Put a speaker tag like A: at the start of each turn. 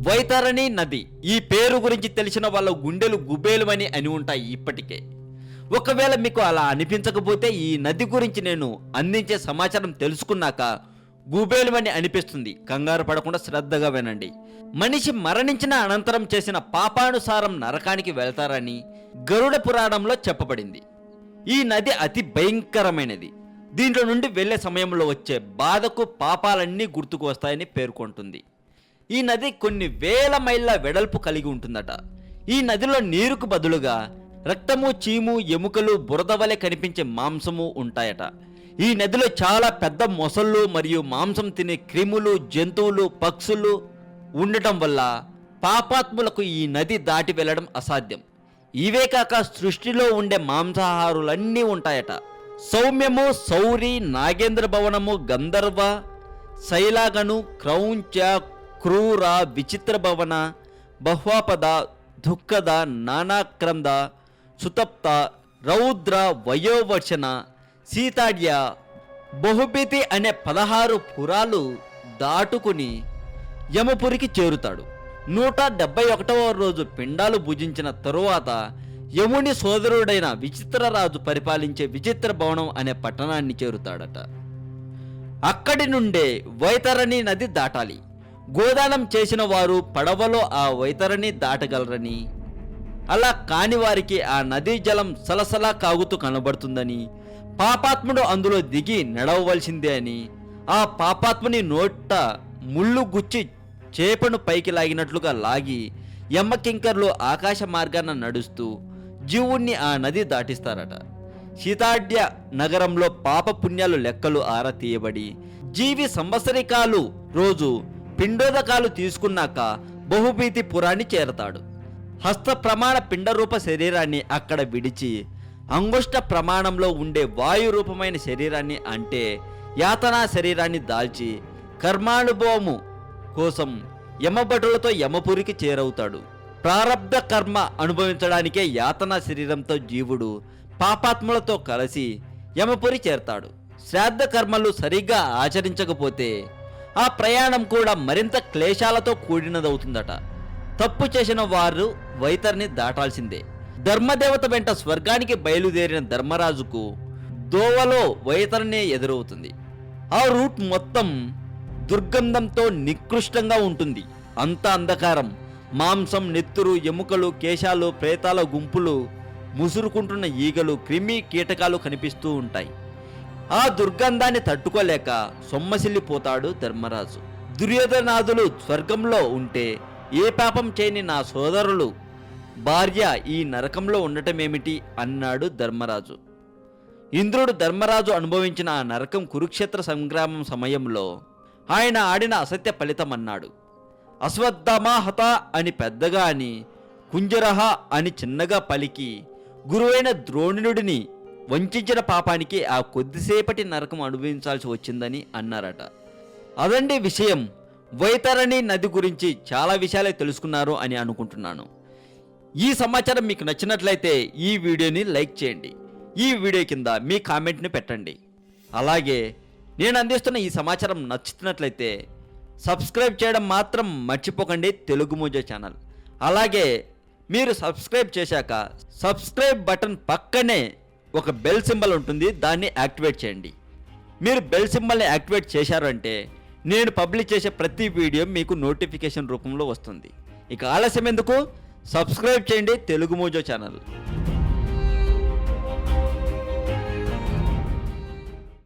A: వైతరణి నది ఈ పేరు గురించి తెలిసిన వాళ్ళ గుండెలు గుబేలుమని అని ఉంటాయి ఇప్పటికే. ఒకవేళ మీకు అలా అనిపించకపోతే ఈ నది గురించి నేను అందించే సమాచారం తెలుసుకున్నాక గుబేలుమని అనిపిస్తుంది. కంగారు పడకుండా శ్రద్ధగా వినండి. మనిషి మరణించిన అనంతరం చేసిన పాపానుసారం నరకానికి వెళ్తారని గరుడ పురాణంలో చెప్పబడింది. ఈ నది అతి భయంకరమైనది. దీంట్లో నుండి వెళ్లే సమయంలో వచ్చే బాధకు పాపాలన్నీ గుర్తుకు వస్తాయని పేర్కొంటుంది. ఈ నది కొన్ని వేల మైళ్ళ వెడల్పు కలిగి ఉంటుందట. ఈ నదిలో నీరుకు బదులుగా రక్తము, చీము, ఎముకలు, బురద వలె కనిపించే మాంసము ఉంటాయట. ఈ నదిలో చాలా పెద్ద మొసళ్ళు మరియు మాంసం తినే క్రిములు, జంతువులు, పక్షులు ఉండటం వల్ల పాపాత్ములకు ఈ నది దాటి వెళ్ళడం అసాధ్యం. ఇవే కాక సృష్టిలో ఉండే మాంసాహారులన్నీ ఉంటాయట. సౌమ్యము, సౌరి, నాగేంద్ర భవనము, గంధర్వ, శైలాగను, క్రౌంచ, క్రూర, విచిత్ర భవన, బహ్వాపద, దుఃఖద, నానాక్రంద, సుతప్త, రౌద్ర, వయోవర్షణ, సీతాడ్య, బహుభీతి అనే 16 పురాలు దాటుకుని యమపురికి చేరుతాడు. 171వ రోజు పిండాలు భుజించిన తరువాత యముని సోదరుడైన విచిత్రరాజు పరిపాలించే విచిత్ర భవనం అనే పట్టణాన్ని చేరుతాడట. అక్కడి నుండే వైతరణి నది దాటాలి. గోదానం చేసిన వారు పడవలో ఆ వైతరణి దాటగలరని, అలా కాని వారికి ఆ నదీ జలం సలసలా కాగుతూ కనబడుతుందని, పాపాత్ముడు అందులో దిగి నడవవలసిందే అని, ఆ పాపాత్ముని నోట ముళ్ళు గుచ్చి చేపను పైకి లాగినట్లుగా లాగి యమ్మకింకర్లు ఆకాశ మార్గాన నడుస్తూ జీవుణ్ణి ఆ నది దాటిస్తారట. సీతాడ్య నగరంలో పాప పుణ్యాలు లెక్కలు ఆరా తీయబడి జీవి సంవత్సరికాలు రోజు పిండోదకాలు తీసుకున్నాక బహుభీతి పురాన్ని చేరతాడు. హస్త ప్రమాణ పిండరూప శరీరాన్ని అక్కడ విడిచి అంగుష్ట ప్రమాణంలో ఉండే వాయు రూపమైన శరీరాన్ని అంటే యాతనా శరీరాన్ని దాల్చి కర్మానుభవము కోసం యమభటులతో యమపురికి చేరవుతాడు. ప్రారబ్ధ కర్మ అనుభవించడానికే యాతనా శరీరంతో జీవుడు పాపాత్ములతో కలిసి యమపురి చేరతాడు. శ్రాద్ధ కర్మలు సరిగ్గా ఆచరించకపోతే ఆ ప్రయాణం కూడా మరింత క్లేశాలతో కూడినదవుతుందట. తప్పు చేసిన వారు వైతరిని దాటాల్సిందే. ధర్మదేవత వెంట స్వర్గానికి బయలుదేరిన ధర్మరాజుకు దోవలో వైతరినే ఎదురవుతుంది. ఆ రూట్ మొత్తం దుర్గంధంతో నికృష్టంగా ఉంటుంది. అంత అంధకారం, మాంసం, నెత్తురు, ఎముకలు, కేశాలు, ప్రేతాల గుంపులు, ముసురుకుంటున్న ఈగలు, క్రిమి కీటకాలు కనిపిస్తూ ఉంటాయి. ఆ దుర్గంధాన్ని తట్టుకోలేక సొమ్మసిల్లిపోతాడు ధర్మరాజు. దుర్యోధనాదులు స్వర్గంలో ఉంటే ఏ పాపం చేయని నా సోదరులు భార్య ఈ నరకంలో ఉండటమేమిటి అన్నాడు ధర్మరాజు. ఇంద్రుడు ధర్మరాజు అనుభవించిన ఆ నరకం కురుక్షేత్ర సంగ్రామం సమయంలో ఆయన ఆడిన అసత్య ఫలితం అన్నాడు. అశ్వత్థామహత అని పెద్దగా అని, కుంజరహ అని చిన్నగా పలికి గురువైన ద్రోణుడిని వంచిన పాపానికి ఆ కొద్దిసేపటి నరకం అనుభవించాల్సి వచ్చిందని అన్నారట. అదండి విషయం. వైతరణి నది గురించి చాలా విషయాలే తెలుసుకున్నారు అని అనుకుంటున్నాను. ఈ సమాచారం మీకు నచ్చినట్లయితే ఈ వీడియోని లైక్ చేయండి. ఈ వీడియో కింద మీ కామెంట్ని పెట్టండి. అలాగే నేను అందిస్తున్న ఈ సమాచారం నచ్చుతున్నట్లయితే సబ్స్క్రైబ్ చేయడం మాత్రం మర్చిపోకండి తెలుగు మోజో ఛానల్. అలాగే మీరు సబ్స్క్రైబ్ చేశాక సబ్స్క్రైబ్ బటన్ పక్కనే ఒక బెల్ సింబల్ ఉంటుంది, దాన్ని యాక్టివేట్ చేయండి. మీరు బెల్ సింబల్ని యాక్టివేట్ చేశారు అంటే నేను పబ్లిష్ చేసే ప్రతి వీడియో మీకు నోటిఫికేషన్ రూపంలో వస్తుంది. ఇక ఆలస్యం ఎందుకు, సబ్స్క్రైబ్ చేయండి తెలుగు మోజో ఛానల్.